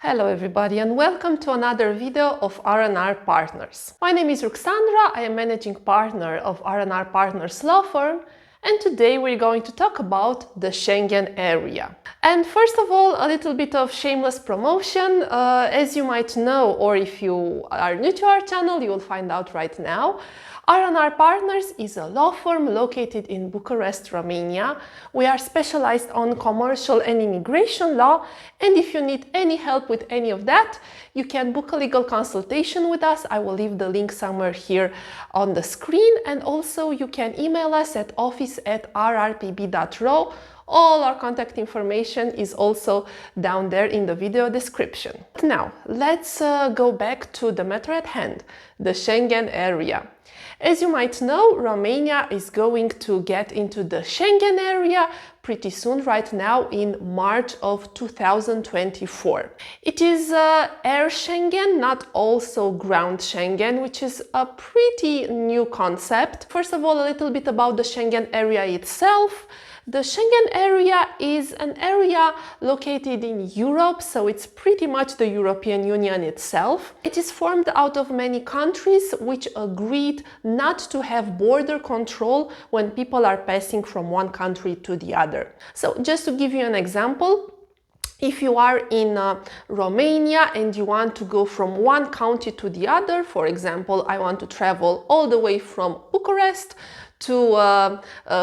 Hello everybody and welcome to another video of R&R Partners. My name is Ruxandra, I am managing partner of R&R Partners law firm, and today we're going to talk about the Schengen area. And first of all, a little bit of shameless promotion. As you might know, or if you are new to our channel, you will find out right now. R&R Partners is a law firm located in Bucharest, Romania. We are specialized on commercial and immigration law, and if you need any help with any of that, you can book a legal consultation with us. I will leave the link somewhere here on the screen, and also you can email us at office@rrpb.ro. All our contact information is also down there in the video description. Now, let's go back to the matter at hand, the Schengen area. As you might know, Romania is going to get into the Schengen area pretty soon, right now in March of 2024. It is air Schengen, not also ground Schengen, which is a pretty new concept. First of all, a little bit about the Schengen area itself. The Schengen area is an area located in Europe, so it's pretty much the European Union itself. It is formed out of many countries which agreed not to have border control when people are passing from one country to the other. So just to give you an example, if you are in Romania and you want to go from one county to the other, for example, I want to travel all the way from Bucharest to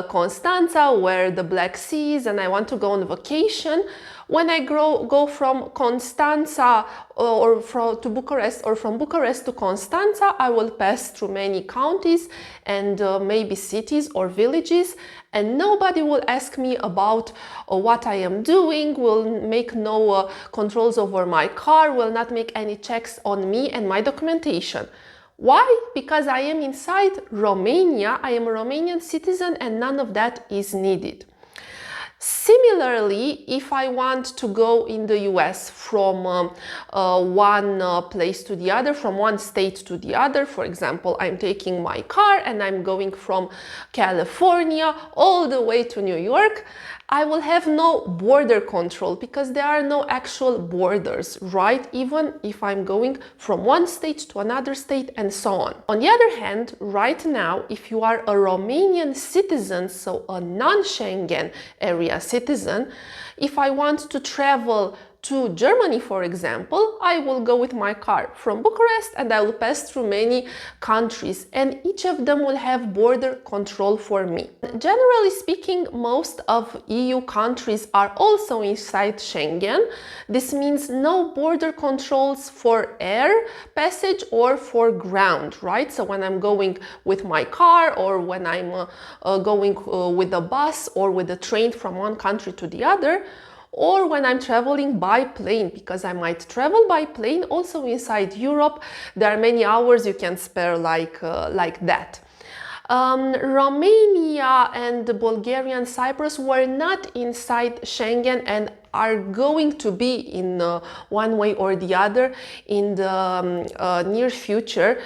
Constanța, where the Black Sea is, and I want to go on vacation. When I go from Constanța to Bucharest, or from Bucharest to Constanța, I will pass through many counties and maybe cities or villages, and nobody will ask me about what I am doing, will make no controls over my car, will not make any checks on me and my documentation. Why? Because I am inside Romania, I am a Romanian citizen, and none of that is needed. Similarly, if I want to go in the US from one place to the other, from one state to the other, for example, I'm taking my car and I'm going from California all the way to New York, I will have no border control because there are no actual borders, right? Even if I'm going from one state to another state and so on. On the other hand, right now, if you are a Romanian citizen, so a non-Schengen area citizen, if I want to travel to Germany, for example, I will go with my car from Bucharest and I will pass through many countries, and each of them will have border control for me. Generally speaking, most of EU countries are also inside Schengen. This means no border controls for air passage or for ground, right? So when I'm going with my car, or when I'm going with a bus or with a train from one country to the other, or when I'm traveling by plane, because I might travel by plane also inside Europe. There are many hours you can spare like that. Romania and Bulgaria and Cyprus were not inside Schengen and are going to be in one way or the other in the near future.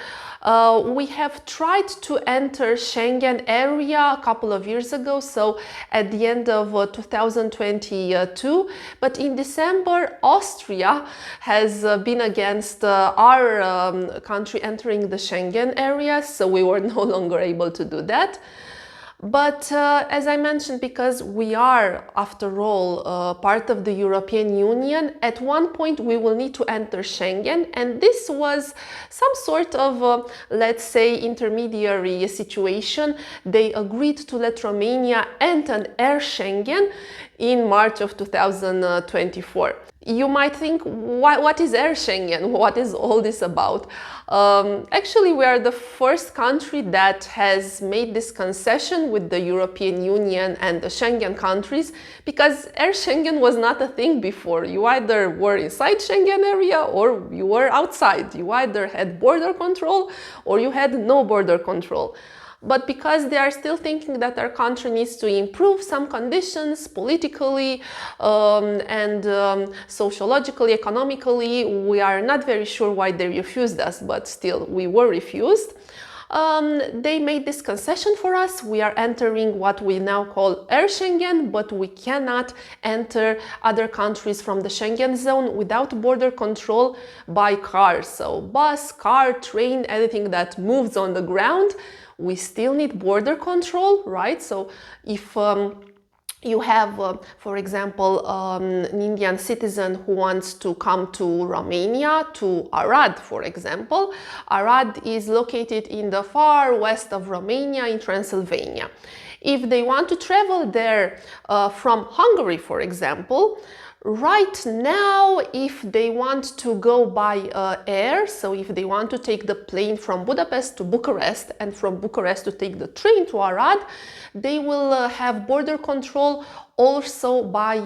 We have tried to enter Schengen area a couple of years ago, so at the end of 2022, but in December, Austria has been against our country entering the Schengen area, so we were no longer able to do that. But as I mentioned, because we are, after all, part of the European Union, at one point we will need to enter Schengen, and this was some sort of, let's say, intermediary situation. They agreed to let Romania enter air Schengen in March of 2024. You might think, what is air Schengen? What is all this about? Actually, we are the first country that has made this concession with the European Union and the Schengen countries, because air Schengen was not a thing before. You either were inside Schengen area or you were outside. You either had border control or you had no border control. But because they are still thinking that our country needs to improve some conditions politically and sociologically, economically, we are not very sure why they refused us, but still we were refused. they made this concession for us. We are entering what we now call Air Schengen, but we cannot enter other countries from the Schengen zone without border control by car. So bus, car, train, anything that moves on the ground, we still need border control, right? So if you have, for example, an Indian citizen who wants to come to Romania, to Arad, for example. Arad is located in the far west of Romania, in Transylvania. If they want to travel there from Hungary, for example, right now, if they want to go by air, so if they want to take the plane from Budapest to Bucharest and from Bucharest to take the train to Arad, they will have border control also by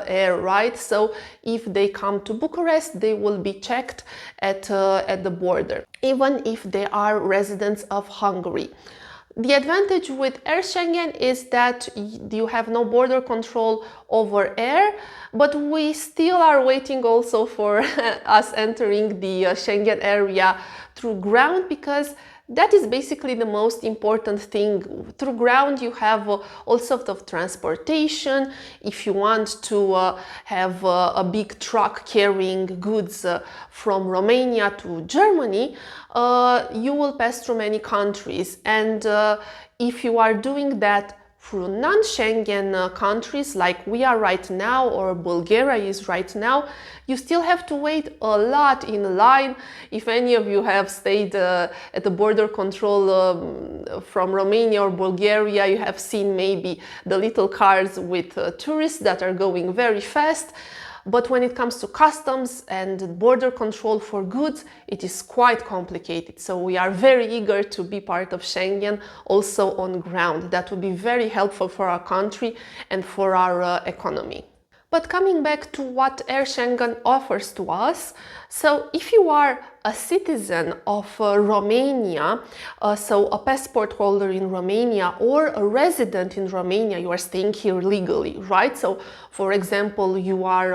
air, right? So if they come to Bucharest, they will be checked at the border, even if they are residents of Hungary. The advantage with Air Schengen is that you have no border control over air, but we still are waiting also for us entering the Schengen area through ground, because that is basically the most important thing. Through ground you have all sorts of transportation. If you want to have a big truck carrying goods from Romania to Germany, you will pass through many countries, and if you are doing that through non-Schengen countries like we are right now, or Bulgaria is right now, you still have to wait a lot in line. If any of you have stayed at the border control from Romania or Bulgaria, you have seen maybe the little cars with tourists that are going very fast. But when it comes to customs and border control for goods, it is quite complicated. So we are very eager to be part of Schengen also on ground. That would be very helpful for our country and for our economy. But coming back to what Air Schengen offers to us, so if you are a citizen of Romania, so a passport holder in Romania or a resident in Romania, you are staying here legally, right? So, for example, you are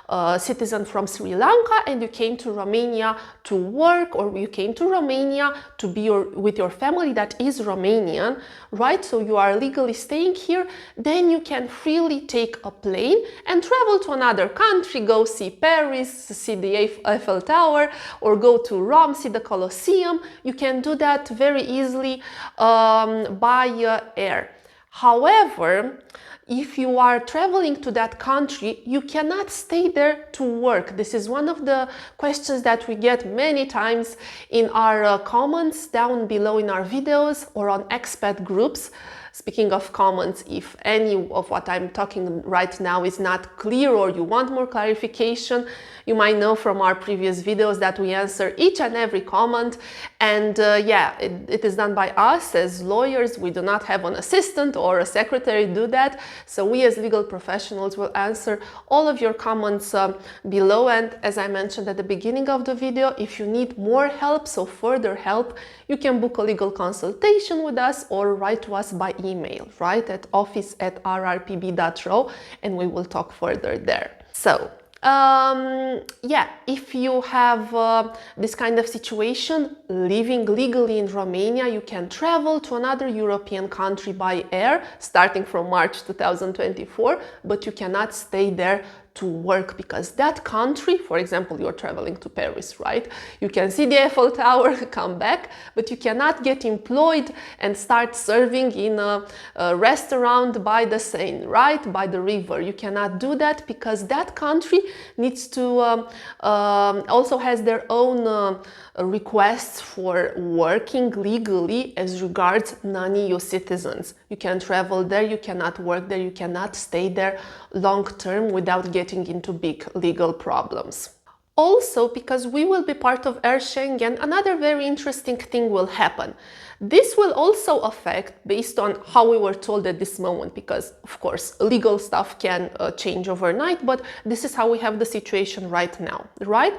a citizen from Sri Lanka and you came to Romania to work, or you came to Romania to be with your family that is Romanian, right? So you are legally staying here, then you can freely take a plane and travel to another country, go see Paris, see the Eiffel Tower, or go to Rome, see the Colosseum. You can do that very easily by air. However, if you are traveling to that country, you cannot stay there to work. This is one of the questions that we get many times in our comments down below in our videos or on expat groups. Speaking of comments, if any of what I'm talking right now is not clear or you want more clarification, you might know from our previous videos that we answer each and every comment. And yeah, it is done by us as lawyers. We do not have an assistant or a secretary do that. So we as legal professionals will answer all of your comments below. And as I mentioned at the beginning of the video, if you need more help, so further help, you can book a legal consultation with us or write to us by email, right, at office@rrpb.ro, and we will talk further there. So yeah, if you have this kind of situation, living legally in Romania, you can travel to another European country by air starting from March 2024, but you cannot stay there to work, because that country, for example, you're traveling to Paris, right? You can see the Eiffel Tower, come back, but you cannot get employed and start serving in a restaurant by the Seine, right? By the river. You cannot do that because that country needs to also has their own requests for working legally as regards non-EU citizens. You can travel there, you cannot work there, you cannot stay there long term without getting into big legal problems. Also, because we will be part of Air Schengen, another very interesting thing will happen. This will also affect based on how we were told at this moment, because of course legal stuff can change overnight, but this is how we have the situation right now, right?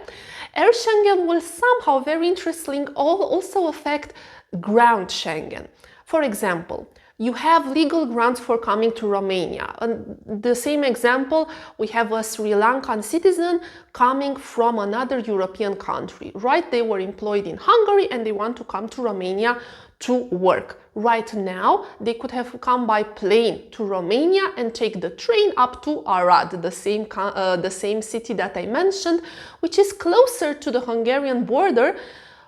Air Schengen will somehow, very interesting, also affect ground Schengen. For example, you have legal grounds for coming to Romania. And the same example, we have a Sri Lankan citizen coming from another European country, right? They were employed in Hungary and they want to come to Romania to work. Right now, they could have come by plane to Romania and take the train up to Arad, the same city that I mentioned, which is closer to the Hungarian border.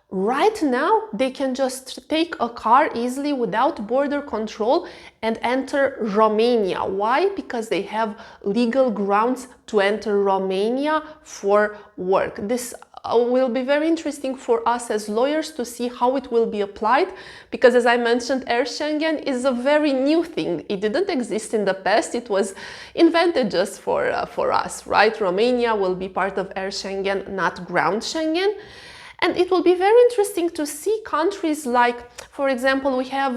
Right now, they can just take a car easily without border control and enter Romania. Why? Because they have legal grounds to enter Romania for work. This will be very interesting for us as lawyers to see how it will be applied, because as I mentioned, Air Schengen is a very new thing. It didn't exist in the past. It was invented just for us, right? Romania will be part of Air Schengen, not ground Schengen. And it will be very interesting to see countries like, for example, we have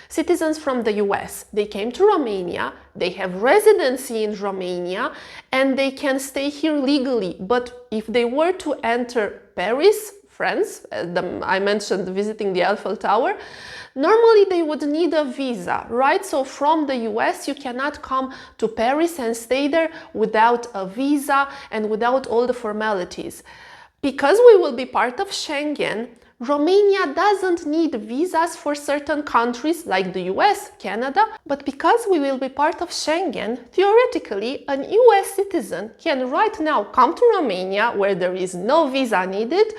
citizens from the US. They came to Romania, they have residency in Romania, and they can stay here legally. But if they were to enter Paris, France, I mentioned visiting the Eiffel Tower, normally they would need a visa, right? So from the US, you cannot come to Paris and stay there without a visa and without all the formalities. Because we will be part of Schengen, Romania doesn't need visas for certain countries like the US, Canada, but because we will be part of Schengen, theoretically, an US citizen can right now come to Romania where there is no visa needed,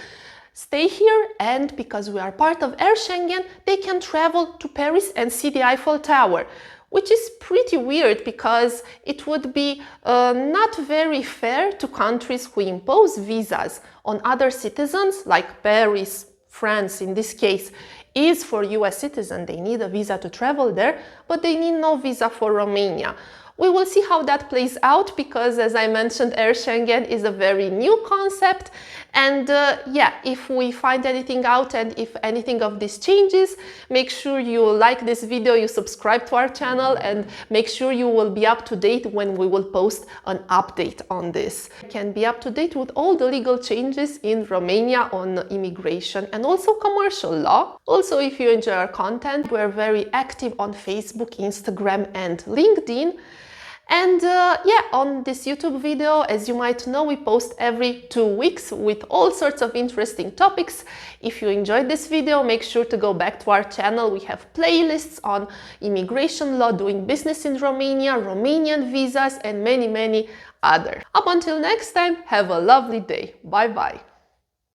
stay here, and because we are part of Air Schengen, they can travel to Paris and see the Eiffel Tower. Which is pretty weird because it would be not very fair to countries who impose visas on other citizens, like Paris, France in this case, is for US citizens. They need a visa to travel there, but they need no visa for Romania. We will see how that plays out because, as I mentioned, Air Schengen is a very new concept. And yeah, if we find anything out and if anything of this changes, make sure you like this video, you subscribe to our channel, and make sure you will be up to date when we will post an update on this. You can be up to date with all the legal changes in Romania on immigration and also commercial law. Also, if you enjoy our content, we're very active on Facebook, Instagram, and LinkedIn. And yeah, on this YouTube video, as you might know, we post every 2 weeks with all sorts of interesting topics. If you enjoyed this video, make sure to go back to our channel. We have playlists on immigration law, doing business in Romania, Romanian visas, and many, many others. Up until next time, have a lovely day. Bye bye.